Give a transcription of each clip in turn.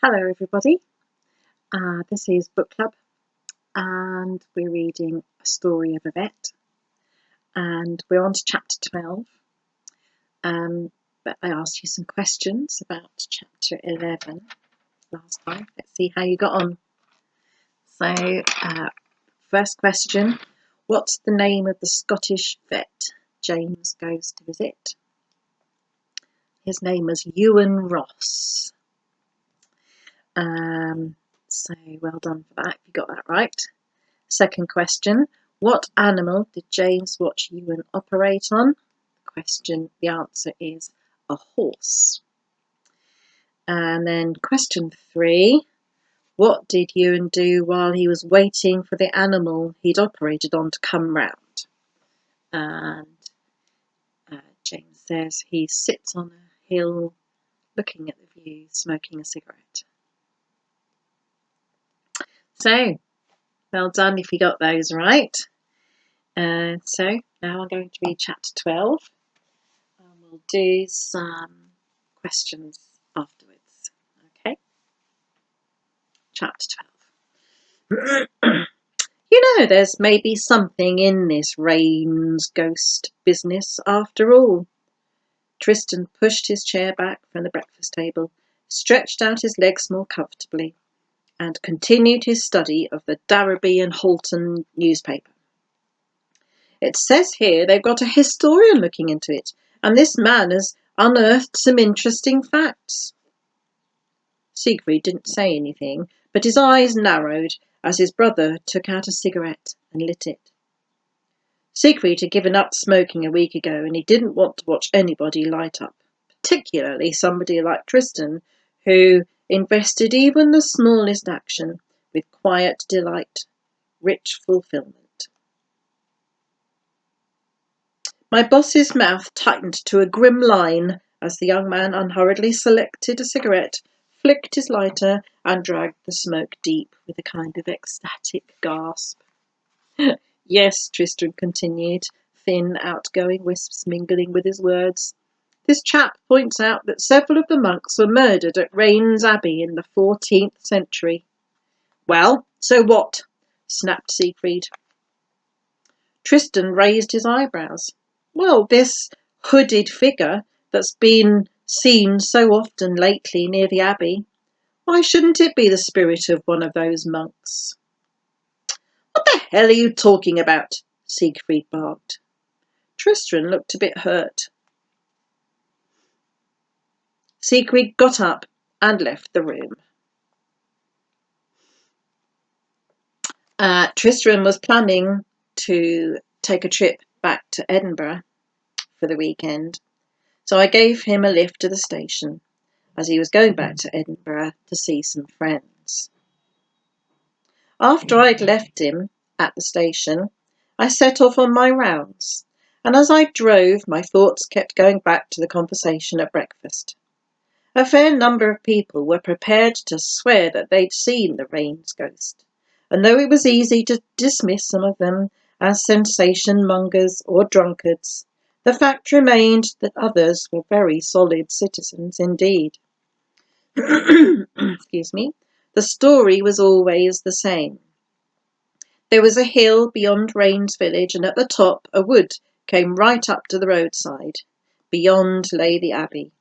Hello everybody, this is Book Club and we're reading A Story of a Vet and we're on to chapter 12, but I asked you some questions about chapter 11 last time. Let's see how you got on. So, first question, what's the name of the Scottish vet James goes to visit? His name was Ewan Ross. So well done for that, if you got that right. Second question, what animal did James watch Ewan operate on? The answer is a horse. And then question 3, what did Ewan do while he was waiting for the animal he'd operated on to come round? And James says he sits on a hill looking at the view, smoking a cigarette. So, well done if you got those right. So now I'm going to read chapter 12 and we'll do some questions afterwards. Okay, chapter 12. There's maybe something in this Rains ghost business after all. Tristan pushed his chair back from the breakfast table, stretched out his legs more comfortably, and continued his study of the Darrowby and Halton newspaper. It says here they've got a historian looking into it, and this man has unearthed some interesting facts. Siegfried didn't say anything, but his eyes narrowed as his brother took out a cigarette and lit it. Siegfried had given up smoking a week ago, and he didn't want to watch anybody light up, particularly somebody like Tristan, who invested even the smallest action with quiet delight, rich fulfillment. My boss's mouth tightened to a grim line as the young man unhurriedly selected a cigarette, flicked his lighter, and dragged the smoke deep with a kind of ecstatic gasp. Yes, Tristan continued, thin, outgoing wisps mingling with his words. This chap points out that several of the monks were murdered at Rains Abbey in the 14th century. Well, so what? Snapped Siegfried. Tristan raised his eyebrows. Well, this hooded figure that's been seen so often lately near the abbey, why shouldn't it be the spirit of one of those monks? What the hell are you talking about? Siegfried barked. Tristan looked a bit hurt. Siegfried got up and left the room. Tristan was planning to take a trip back to Edinburgh for the weekend, so I gave him a lift to the station as he was going back to Edinburgh to see some friends. After I'd left him at the station, I set off on my rounds, and as I drove, my thoughts kept going back to the conversation at breakfast. A fair number of people were prepared to swear that they'd seen the Rains ghost, and though it was easy to dismiss some of them as sensation mongers or drunkards, the fact remained that others were very solid citizens indeed. Excuse me. The story was always the same. There was a hill beyond Rains village, and at the top a wood came right up to the roadside. Beyond lay the abbey.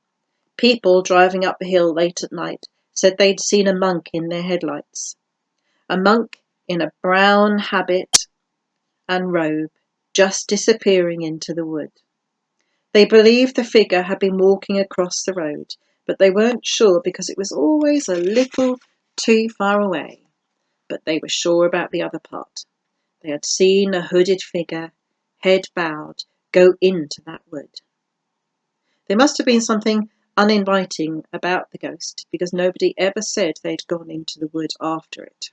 People driving up the hill late at night said they'd seen a monk in their headlights. A monk in a brown habit and robe, just disappearing into the wood. They believed the figure had been walking across the road, but they weren't sure because it was always a little too far away. But they were sure about the other part. They had seen a hooded figure, head bowed, go into that wood. There must have been something uninviting about the ghost, because nobody ever said they'd gone into the wood after it.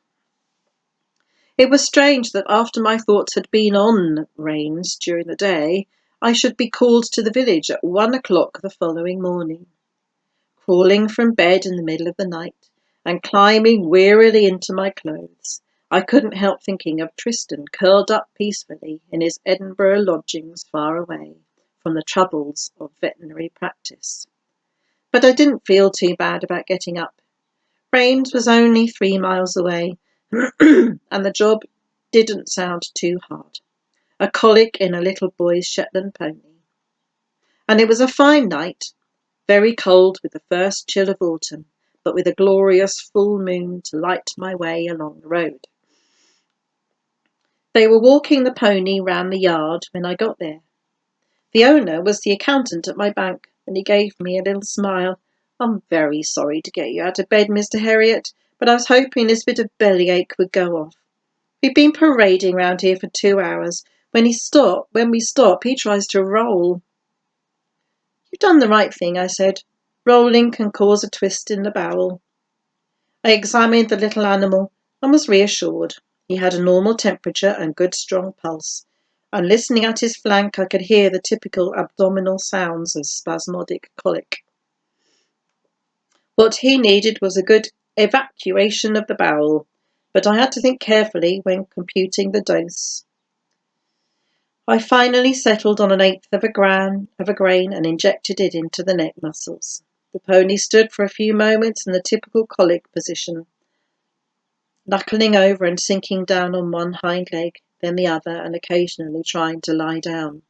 It was strange that after my thoughts had been on Rains during the day, I should be called to the village at 1 o'clock the following morning. Crawling from bed in the middle of the night and climbing wearily into my clothes, I couldn't help thinking of Tristan curled up peacefully in his Edinburgh lodgings far away from the troubles of veterinary practice. But I didn't feel too bad about getting up. Brains was only 3 miles away, and the job didn't sound too hard. A colic in a little boy's Shetland pony. And it was a fine night, very cold with the first chill of autumn, but with a glorious full moon to light my way along the road. They were walking the pony round the yard when I got there. The owner was the accountant at my bank, and he gave me a little smile. "I'm very sorry to get you out of bed, Mr. Herriot, but I was hoping this bit of bellyache would go off. We've been parading round here for 2 hours. When we stop, he tries to roll." "You've done the right thing," I said. "Rolling can cause a twist in the bowel." I examined the little animal and was reassured. He had a normal temperature and good strong pulse, and listening at his flank I could hear the typical abdominal sounds of spasmodic colic. What he needed was a good evacuation of the bowel, but I had to think carefully when computing the dose. I finally settled on 1/8 of a grain and injected it into the neck muscles. The pony stood for a few moments in the typical colic position, knuckling over and sinking down on one hind leg, then the other, and occasionally trying to lie down.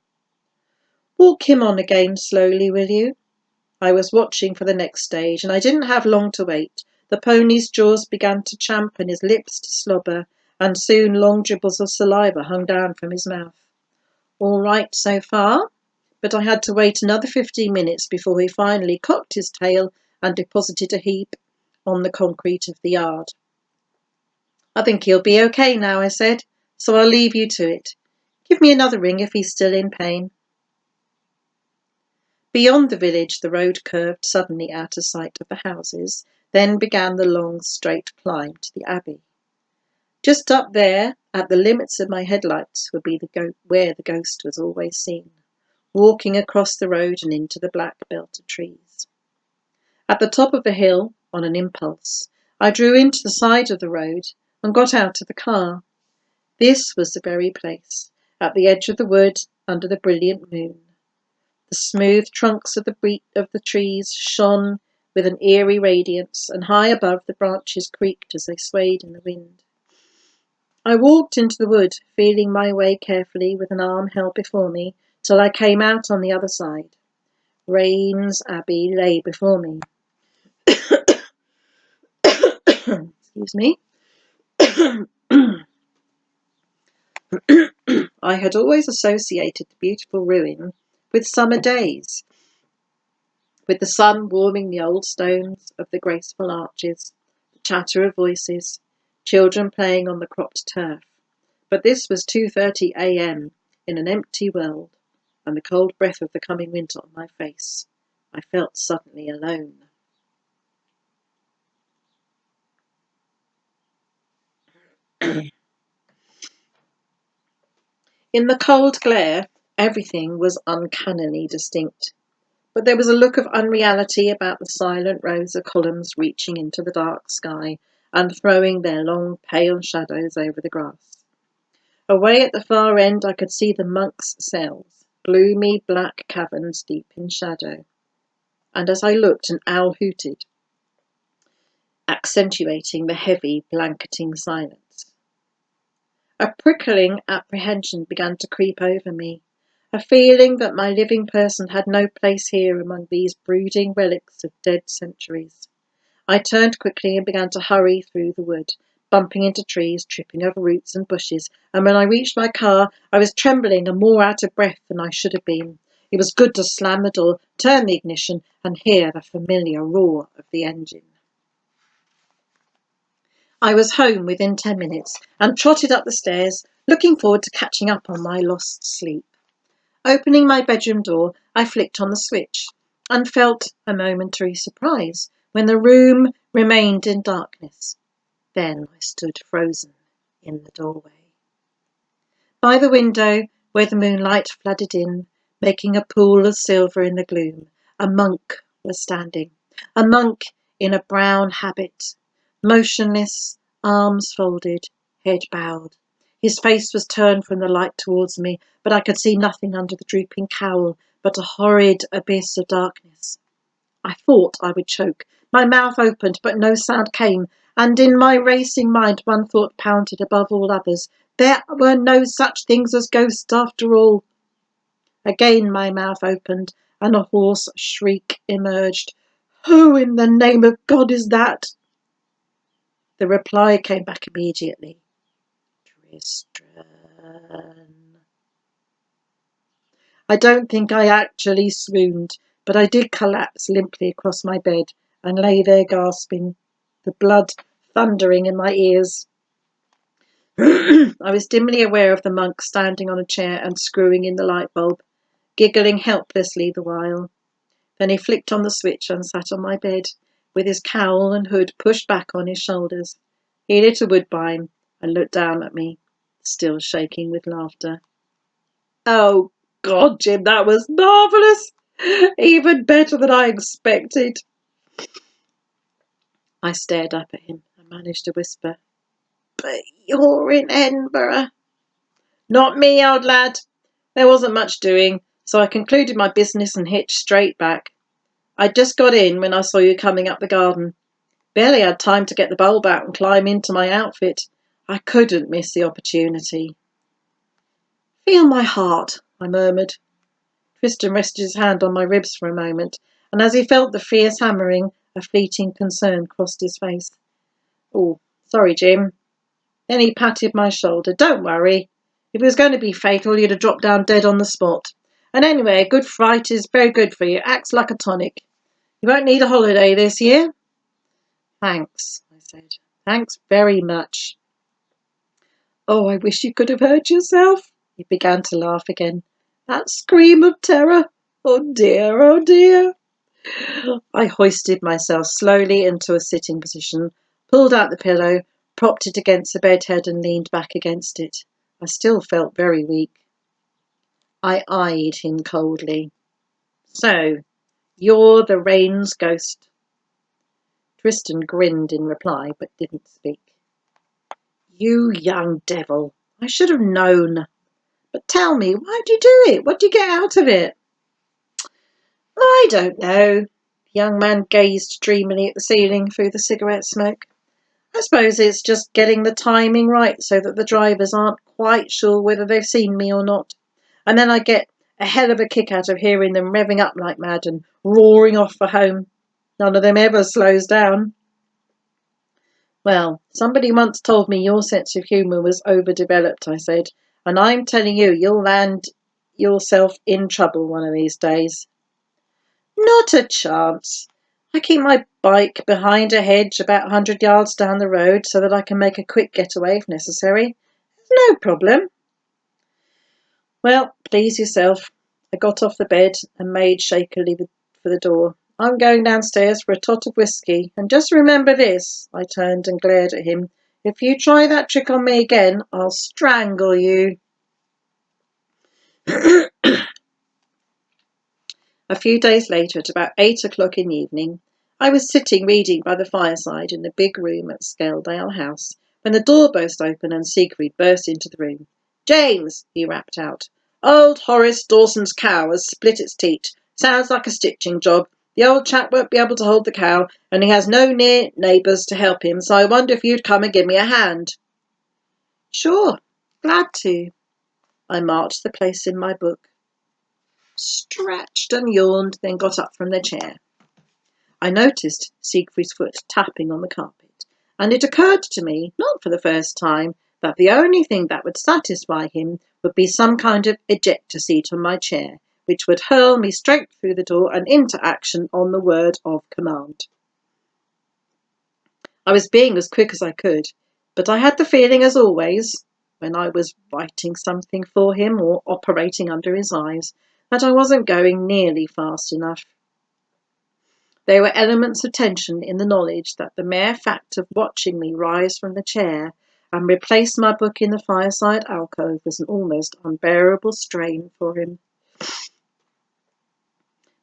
"Walk him on again slowly, will you?" I was watching for the next stage, and I didn't have long to wait. The pony's jaws began to champ and his lips to slobber, and soon long dribbles of saliva hung down from his mouth. All right so far, but I had to wait another 15 minutes before he finally cocked his tail and deposited a heap on the concrete of the yard. "I think he'll be okay now," I said, "so I'll leave you to it. Give me another ring if he's still in pain." Beyond the village, the road curved suddenly out of sight of the houses, then began the long, straight climb to the Abbey. Just up there, at the limits of my headlights, would be where the ghost was always seen, walking across the road and into the black belt of trees. At the top of the hill, on an impulse, I drew into the side of the road and got out of the car. This was the very place, at the edge of the wood, under the brilliant moon. The smooth trunks of the trees shone with an eerie radiance, and high above the branches creaked as they swayed in the wind. I walked into the wood, feeling my way carefully with an arm held before me, till I came out on the other side. Raynes Abbey lay before me. Excuse me. I had always associated the beautiful ruin with summer days, with the sun warming the old stones of the graceful arches, the chatter of voices, children playing on the cropped turf. But this was 2:30 a.m. in an empty world, and the cold breath of the coming winter on my face. I felt suddenly alone. In the cold glare, everything was uncannily distinct, but there was a look of unreality about the silent rows of columns reaching into the dark sky and throwing their long, pale shadows over the grass. Away at the far end I could see the monks' cells, gloomy black caverns deep in shadow, and as I looked an owl hooted, accentuating the heavy, blanketing silence. A prickling apprehension began to creep over me, a feeling that my living person had no place here among these brooding relics of dead centuries. I turned quickly and began to hurry through the wood, bumping into trees, tripping over roots and bushes, and when I reached my car, I was trembling and more out of breath than I should have been. It was good to slam the door, turn the ignition, and hear the familiar roar of the engine. I was home within 10 minutes and trotted up the stairs, looking forward to catching up on my lost sleep. Opening my bedroom door, I flicked on the switch and felt a momentary surprise when the room remained in darkness. Then I stood frozen in the doorway. By the window, where the moonlight flooded in, making a pool of silver in the gloom, a monk was standing. A monk in a brown habit, motionless, arms folded, head bowed. His face was turned from the light towards me, but I could see nothing under the drooping cowl but a horrid abyss of darkness. I thought I would choke. My mouth opened, but no sound came, and in my racing mind one thought pounded above all others. There were no such things as ghosts after all. Again my mouth opened, and a hoarse shriek emerged. Who in the name of God is that? The reply came back immediately. Tristram. I don't think I actually swooned, but I did collapse limply across my bed and lay there gasping, the blood thundering in my ears. I was dimly aware of the monk standing on a chair and screwing in the light bulb, giggling helplessly the while. Then he flicked on the switch and sat on my bed, with his cowl and hood pushed back on his shoulders. He lit a woodbine and looked down at me, still shaking with laughter. Oh, God, Jim, that was marvellous! Even better than I expected. I stared up at him and managed to whisper, But you're in Edinburgh. Not me, old lad. There wasn't much doing, so I concluded my business and hitched straight back. I'd just got in when I saw you coming up the garden. Barely had time to get the bulb out and climb into my outfit. I couldn't miss the opportunity. Feel my heart, I murmured. Tristan rested his hand on my ribs for a moment, and as he felt the fierce hammering, a fleeting concern crossed his face. Oh, sorry, Jim. Then he patted my shoulder. Don't worry. If it was going to be fatal, you'd have dropped down dead on the spot. And anyway, a good fright is very good for you. Acts like a tonic. You won't need a holiday this year. Thanks, I said. Thanks very much. Oh, I wish you could have heard yourself. He began to laugh again. That scream of terror. Oh dear, oh dear. I hoisted myself slowly into a sitting position, pulled out the pillow, propped it against the bed head and leaned back against it. I still felt very weak. I eyed him coldly. So, you're the rain's ghost. Tristan grinned in reply, but didn't speak. You young devil. I should have known. But tell me, why'd you do it? What did you get out of it? I don't know. The young man gazed dreamily at the ceiling through the cigarette smoke. I suppose it's just getting the timing right so that the drivers aren't quite sure whether they've seen me or not. And then I get a hell of a kick out of hearing them revving up like mad and roaring off for home. None of them ever slows down. Well, somebody once told me your sense of humour was overdeveloped, I said, and I'm telling you, you'll land yourself in trouble one of these days. Not a chance. I keep my bike behind a hedge about 100 yards down the road so that I can make a quick getaway if necessary. No problem. Well, please yourself. I got off the bed and made shakily for the door. I'm going downstairs for a tot of whiskey, and just remember this, I turned and glared at him. If you try that trick on me again, I'll strangle you. A few days later, at about 8 o'clock in the evening, I was sitting reading by the fireside in the big room at Scaledale House, when the door burst open and Siegfried burst into the room. James, he rapped out, old Horace Dawson's cow has split its teat. Sounds like a stitching job. The old chap won't be able to hold the cow, and he has no near neighbours to help him, so I wonder if you'd come and give me a hand. Sure, glad to. I marked the place in my book, stretched and yawned, then got up from the chair. I noticed Siegfried's foot tapping on the carpet, and it occurred to me, not for the first time, that the only thing that would satisfy him would be some kind of ejector seat on my chair, which would hurl me straight through the door and into action on the word of command. I was being as quick as I could, but I had the feeling, as always, when I was writing something for him or operating under his eyes, that I wasn't going nearly fast enough. There were elements of tension in the knowledge that the mere fact of watching me rise from the chair and replace my book in the fireside alcove was an almost unbearable strain for him.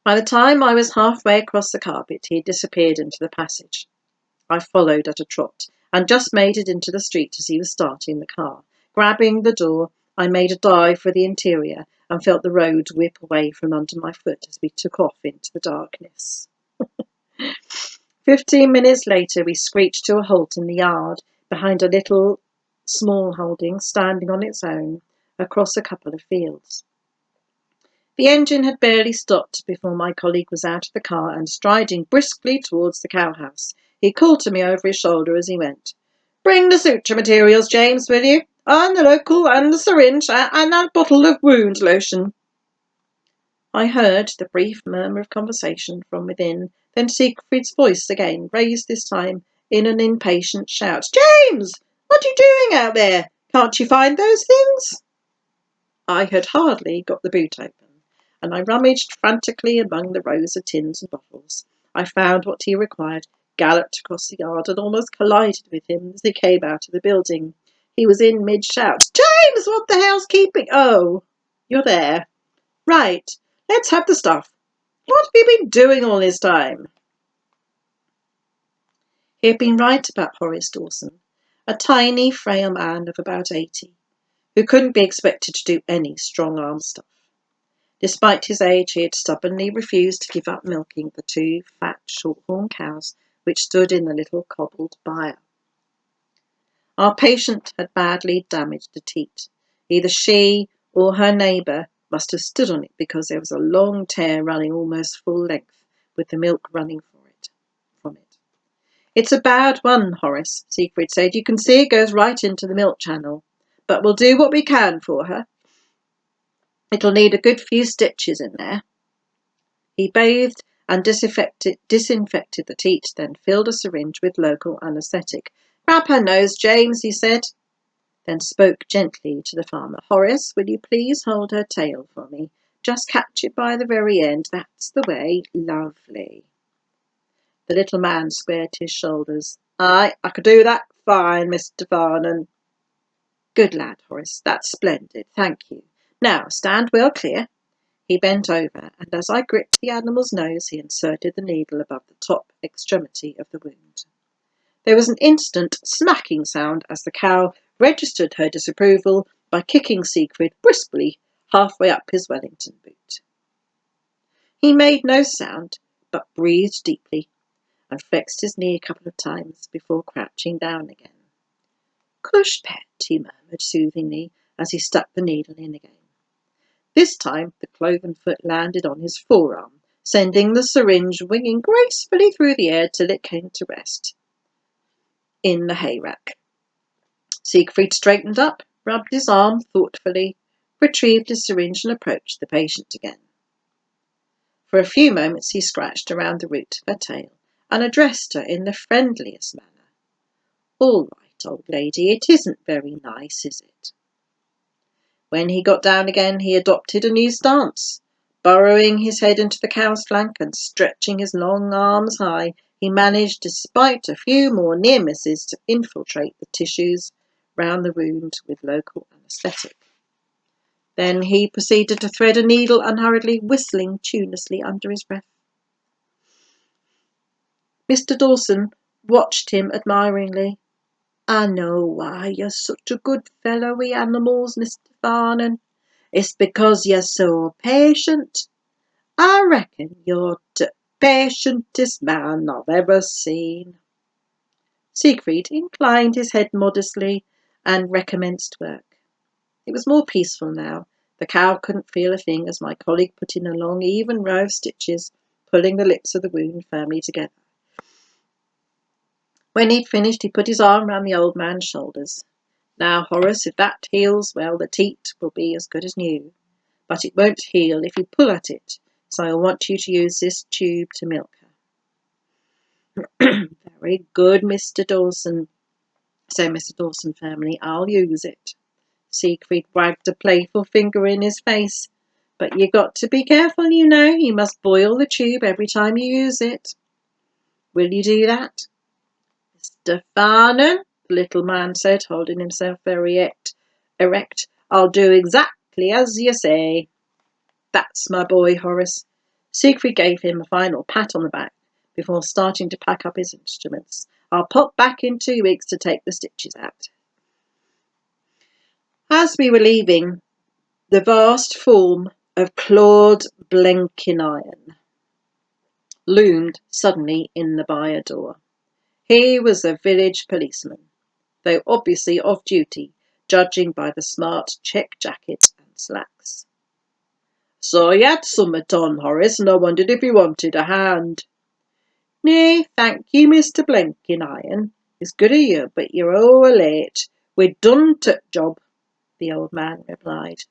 By the time I was halfway across the carpet, he had disappeared into the passage. I followed at a trot and just made it into the street as he was starting the car. Grabbing the door, I made a dive for the interior and felt the road whip away from under my foot as we took off into the darkness. 15 minutes later, we screeched to a halt in the yard behind a little small holding standing on its own across a couple of fields. The engine had barely stopped before my colleague was out of the car and striding briskly towards the cowhouse. He called to me over his shoulder as he went. "Bring the suture materials, James, will you? And the local, and the syringe, and that bottle of wound lotion." I heard the brief murmur of conversation from within, then Siegfried's voice again, raised this time in an impatient shout. "James! What are you doing out there? Can't you find those things?" I had hardly got the boot open, and I rummaged frantically among the rows of tins and bottles. I found what he required, galloped across the yard, and almost collided with him as he came out of the building. He was in mid-shout. "James, what the hell's keeping—" "Oh, you're there. Right, let's have the stuff. What have you been doing all this time?" He had been right about Horace Dawson, a tiny, frail man of about 80, who couldn't be expected to do any strong-arm stuff. Despite his age, he had stubbornly refused to give up milking the 2 fat, short-horn cows which stood in the little cobbled byre. Our patient had badly damaged a teat. Either she or her neighbour must have stood on it because there was a long tear running almost full length, with the milk running from it. "It's a bad one, Horace," Siegfried said. "You can see it goes right into the milk channel. But we'll do what we can for her. It'll need a good few stitches in there." He bathed and disinfected the teat, then filled a syringe with local anaesthetic. "Grab her nose, James," he said, then spoke gently to the farmer. "Horace, will you please hold her tail for me? Just catch it by the very end. That's the way. Lovely." The little man squared his shoulders. "Aye, I could do that fine, Mr. Farnham." "Good lad, Horace. That's splendid. Thank you. Now, stand well clear." He bent over, and as I gripped the animal's nose, he inserted the needle above the top extremity of the wound. There was an instant smacking sound as the cow registered her disapproval by kicking Siegfried briskly halfway up his Wellington boot. He made no sound, but breathed deeply and flexed his knee a couple of times before crouching down again. "Cush, pet," he murmured soothingly as he stuck the needle in again. This time the cloven foot landed on his forearm, sending the syringe winging gracefully through the air till it came to rest in the hayrack. Siegfried straightened up, rubbed his arm thoughtfully, retrieved his syringe and approached the patient again. For a few moments he scratched around the root of her tail and addressed her in the friendliest manner. "All right, old lady, it isn't very nice, is it?" When he got down again, he adopted a new stance. Burrowing his head into the cow's flank and stretching his long arms high, he managed, despite a few more near misses, to infiltrate the tissues round the wound with local anaesthetic. Then he proceeded to thread a needle unhurriedly, whistling tunelessly under his breath. Mr. Dawson watched him admiringly. "I know why you're such a good fellow with animals, Mr. Farnham. It's because you're so patient. I reckon you're the patientest man I've ever seen." Siegfried inclined his head modestly and recommenced work. It was more peaceful now. The cow couldn't feel a thing as my colleague put in a long, even row of stitches, pulling the lips of the wound firmly together. When he'd finished, he put his arm round the old man's shoulders. "Now, Horace, if that heals, well, the teat will be as good as new. But it won't heal if you pull at it, so I want you to use this tube to milk her." "Very good, Mr. Dawson," said Mr. Dawson firmly. "I'll use it." Siegfried wagged a playful finger in his face. "But you got to be careful, you know. You must boil the tube every time you use it. Will you do that?" "Mr. Farnham," the little man said, holding himself very erect, "I'll do exactly as you say." "That's my boy, Horace." Siegfried gave him a final pat on the back before starting to pack up his instruments. "I'll pop back in 2 weeks to take the stitches out." As we were leaving, the vast form of Claude Blenkiron loomed suddenly in the byre door. He was a village policeman, though obviously off duty, judging by the smart check jacket and slacks. "So you had summat on, Horace, and I wondered if you wanted a hand." "Nay, thank you, Mr. Blenkiron. It's good of you, but you're o'er late. We're done t' job," the old man replied.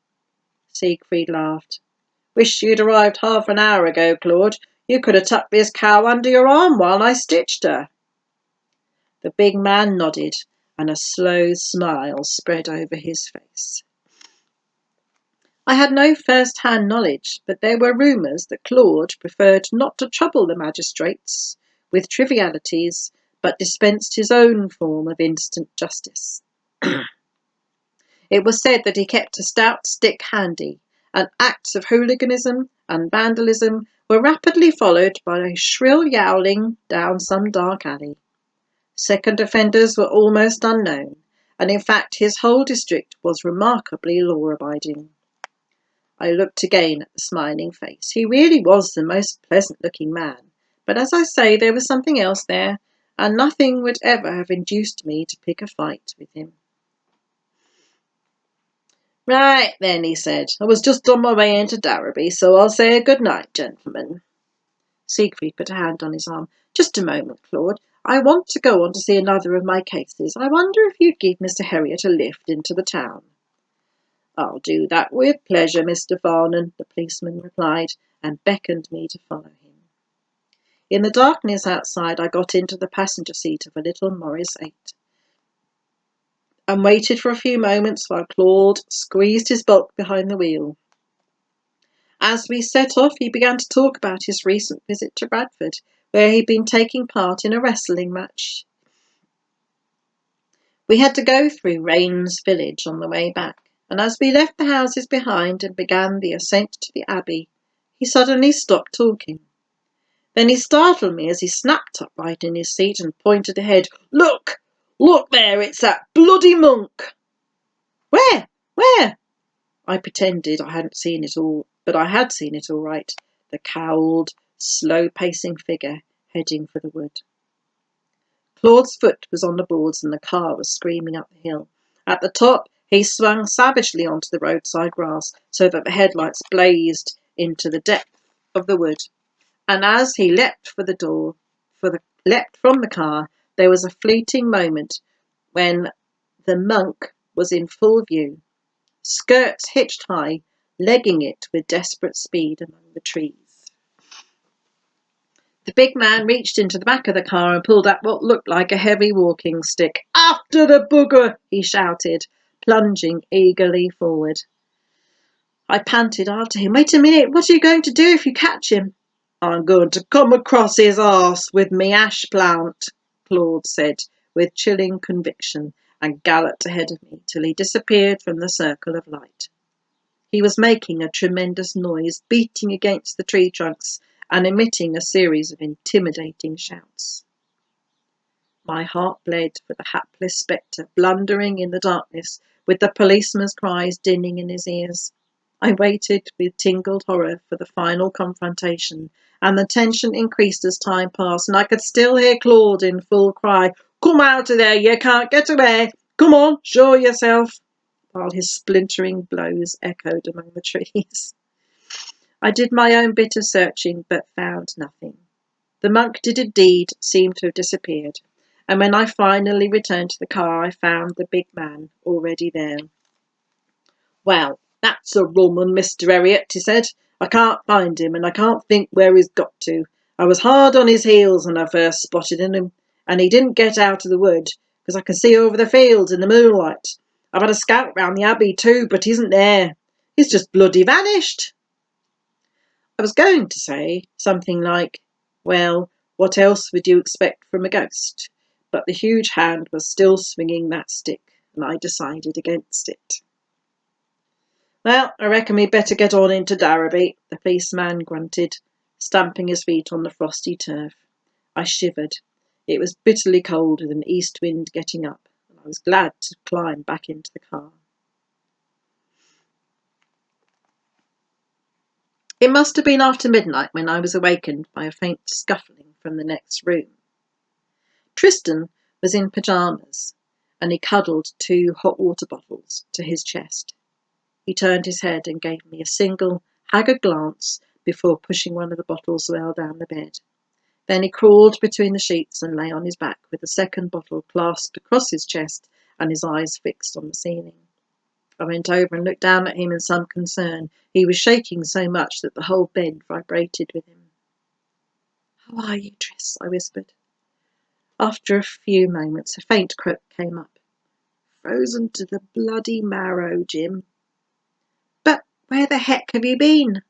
Siegfried laughed. "Wish you'd arrived half an hour ago, Claude. You could have tucked this cow under your arm while I stitched her." The big man nodded, and a slow smile spread over his face. I had no first-hand knowledge, but there were rumours that Claude preferred not to trouble the magistrates with trivialities, but dispensed his own form of instant justice. It was said that he kept a stout stick handy, and acts of hooliganism and vandalism were rapidly followed by shrill yowling down some dark alley. Second offenders were almost unknown, and in fact his whole district was remarkably law-abiding. I looked again at the smiling face. He really was the most pleasant-looking man, but as I say, there was something else there, and nothing would ever have induced me to pick a fight with him. "Right then," he said, "I was just on my way into Darrowby, so I'll say good night, gentlemen." Siegfried put a hand on his arm. "Just a moment, Claude. I want to go on to see another of my cases. I wonder if you'd give Mr. Herriot a lift into the town." "I'll do that with pleasure, Mr. Farnan," the policeman replied, and beckoned me to follow him. In the darkness outside, I got into the passenger seat of a little Morris 8 and waited for a few moments while Claude squeezed his bulk behind the wheel. As we set off, he began to talk about his recent visit to Bradford, where he'd been taking part in a wrestling match. We had to go through Rains village on the way back, and as we left the houses behind and began the ascent to the abbey, he suddenly stopped talking. Then he startled me as he snapped upright in his seat and pointed ahead. "Look! Look there! It's that bloody monk!" "Where? Where?" I pretended I hadn't seen it all, but I had seen it all right. The cowled, slow-pacing figure heading for the wood. Claude's foot was on the boards and the car was screaming up the hill. At the top, he swung savagely onto the roadside grass so that the headlights blazed into the depth of the wood. And as he leapt for the door, leapt from the car, there was a fleeting moment when the monk was in full view, skirts hitched high, legging it with desperate speed among the trees. The big man reached into the back of the car and pulled out what looked like a heavy walking stick. "After the bugger!" he shouted, plunging eagerly forward. I panted after him. "Wait a minute, what are you going to do if you catch him?" "I'm going to come across his arse with me ash plant," Claude said with chilling conviction, and galloped ahead of me till he disappeared from the circle of light. He was making a tremendous noise, beating against the tree trunks and emitting a series of intimidating shouts. My heart bled for the hapless spectre blundering in the darkness with the policeman's cries dinning in his ears. I waited with tingled horror for the final confrontation, and the tension increased as time passed, and I could still hear Claude in full cry, "Come out of there, you can't get away! Come on, show yourself!" while his splintering blows echoed among the trees. I did my own bit of searching, but found nothing. The monk did indeed seem to have disappeared, and when I finally returned to the car, I found the big man already there. "Well, that's a rum un, Mr. Herriot," he said. "I can't find him, and I can't think where he's got to. I was hard on his heels when I first spotted him, and he didn't get out of the wood, because I can see over the fields in the moonlight. I've had a scout round the abbey too, but he isn't there. He's just bloody vanished." I was going to say something like, "Well, what else would you expect from a ghost?" but the huge hand was still swinging that stick, and I decided against it. "Well, I reckon we'd better get on into Darrowby," the policeman grunted, stamping his feet on the frosty turf. I shivered. It was bitterly cold with an east wind getting up, and I was glad to climb back into the car. It must have been after midnight when I was awakened by a faint scuffling from the next room. Tristan was in pyjamas, and he cuddled 2 hot water bottles to his chest. He turned his head and gave me a single, haggard glance before pushing one of the bottles well down the bed. Then he crawled between the sheets and lay on his back with the second bottle clasped across his chest and his eyes fixed on the ceiling. I went over and looked down at him in some concern. He was shaking so much that the whole bed vibrated with him. "How are you, Tris?" I whispered. After a few moments, a faint croak came up. "Frozen to the bloody marrow, Jim." "But where the heck have you been?"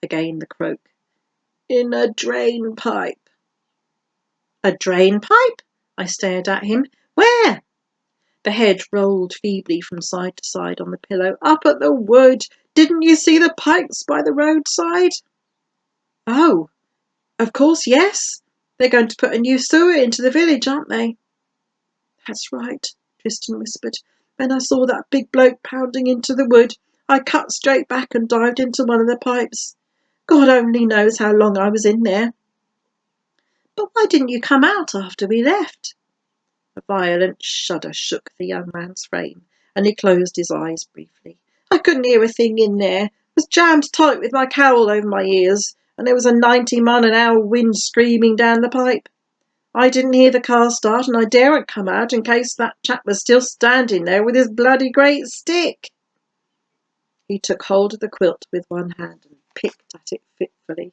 Again the croak. "In a drain pipe." "A drain pipe?" I stared at him. "Where?" The head rolled feebly from side to side on the pillow. "Up at the wood. Didn't you see the pipes by the roadside?" "Oh, of course, yes. They're going to put a new sewer into the village, aren't they?" "That's right," Tristan whispered. "When I saw that big bloke pounding into the wood, I cut straight back and dived into one of the pipes. God only knows how long I was in there." "But why didn't you come out after we left?" A violent shudder shook the young man's frame, and he closed his eyes briefly. "I couldn't hear a thing in there. Was jammed tight with my cowl over my ears, and there was a 90-mile-an-hour wind screaming down the pipe. I didn't hear the car start, and I daren't come out in case that chap was still standing there with his bloody great stick." He took hold of the quilt with one hand and picked at it fitfully.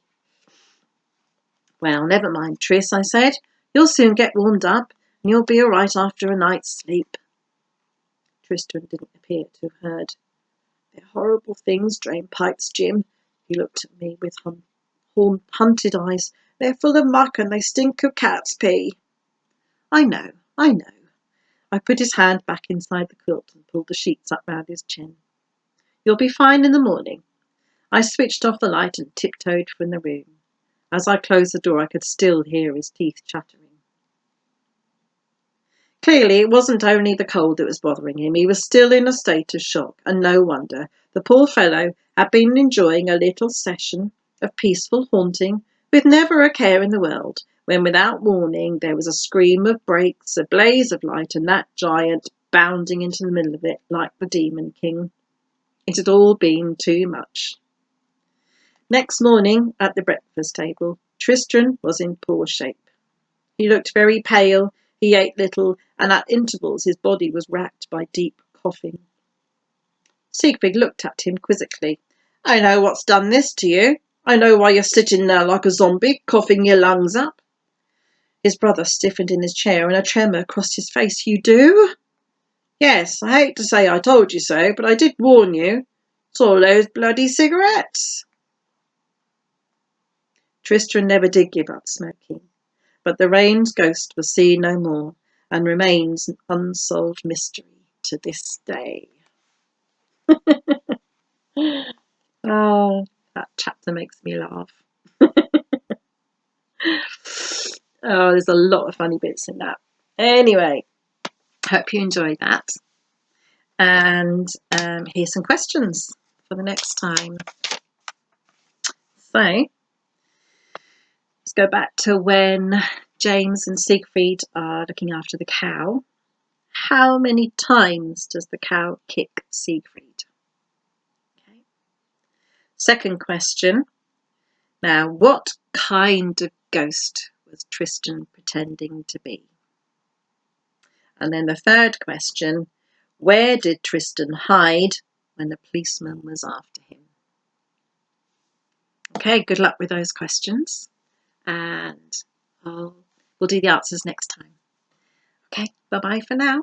"Well, never mind, Tris," I said. "You'll soon get warmed up, and you'll be all right after a night's sleep." Tristan didn't appear to have heard. "They're horrible things, drain pipes, Jim." He looked at me with hunted eyes. "They're full of muck and they stink of cat's pee." I know. I put his hand back inside the quilt and pulled the sheets up round his chin. "You'll be fine in the morning." I switched off the light and tiptoed from the room. As I closed the door, I could still hear his teeth chattering. Clearly, it wasn't only the cold that was bothering him. He was still in a state of shock, and no wonder. The poor fellow had been enjoying a little session of peaceful haunting with never a care in the world, when without warning there was a scream of brakes, a blaze of light, and that giant bounding into the middle of it like the Demon King. It had all been too much. Next morning, at the breakfast table, Tristan was in poor shape. He looked very pale, he ate little, and at intervals his body was racked by deep coughing. Siegfried looked at him quizzically. "I know what's done this to you. I know why you're sitting there like a zombie, coughing your lungs up." His brother stiffened in his chair and a tremor crossed his face. "You do?" "Yes, I hate to say I told you so, but I did warn you. It's all those bloody cigarettes." Tristan never did give up smoking, but the Rains ghost was seen no more and remains an unsolved mystery to this day. Oh, that chapter makes me laugh. Oh, there's a lot of funny bits in that. Anyway, hope you enjoyed that. And here's some questions for the next time. So, let's go back to when James and Siegfried are looking after the cow. How many times does the cow kick Siegfried? Okay. Second question. Now, what kind of ghost was Tristan pretending to be? And then the third question, where did Tristan hide when the policeman was after him? Okay, good luck with those questions. And we'll do the answers next time. Okay, bye-bye for now.